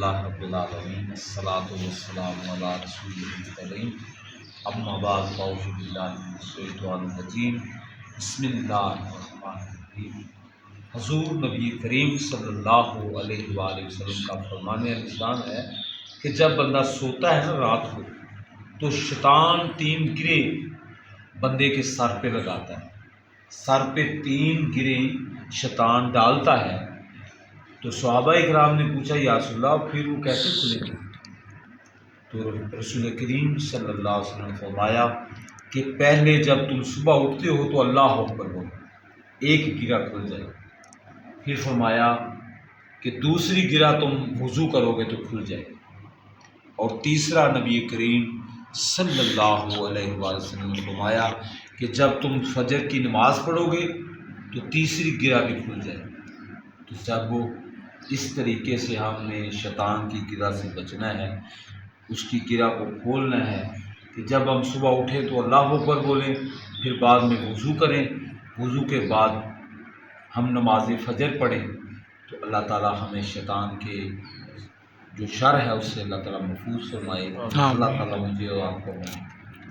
الحمدللہ رب العالمین الصلاۃ والسلام علی رسول الکریم اما بعد فاعوذ باللہ من الشیطان الرجیم بسم اللہ الرحمن الرحیم۔ حضور نبی کریم صلی اللہ علیہ وآلہ وسلم کا فرمان رضوان ہے کہ جب بندہ سوتا ہے نا رات کو تو شیطان 3 گرے بندے کے سر پہ لگاتا ہے، سر پہ 3 گرے شیطان ڈالتا ہے۔ تو صحابہ اکرام نے پوچھا یا رسول اللہ پھر وہ کیسے کھلیں گے؟ تو رسول کریم صلی اللہ علیہ وسلم نے فرمایا کہ پہلے جب تم صبح اٹھتے ہو تو اللہ اکبر بولو، ایک گرہ کھل جائے۔ پھر فرمایا کہ دوسری گرہ تم وضو کرو گے تو کھل جائے، اور تیسرا نبی کریم صلی اللہ علیہ وآلہ وسلم نے فرمایا کہ جب تم فجر کی نماز پڑھو گے تو تیسری گرہ بھی کھل جائے۔ تو جب وہ اس طریقے سے ہم نے شیطان کی گرہ سے بچنا ہے، اس کی گرہ کو کھولنا ہے کہ جب ہم صبح اٹھیں تو اللہ اکبر بولیں، پھر بعد میں وضو کریں، وضو کے بعد ہم نماز فجر پڑھیں تو اللہ تعالیٰ ہمیں شیطان کے جو شر ہے اس سے اللہ تعالیٰ محفوظ فرمائے۔ اللہ تعالیٰ مجھے اور آپ کو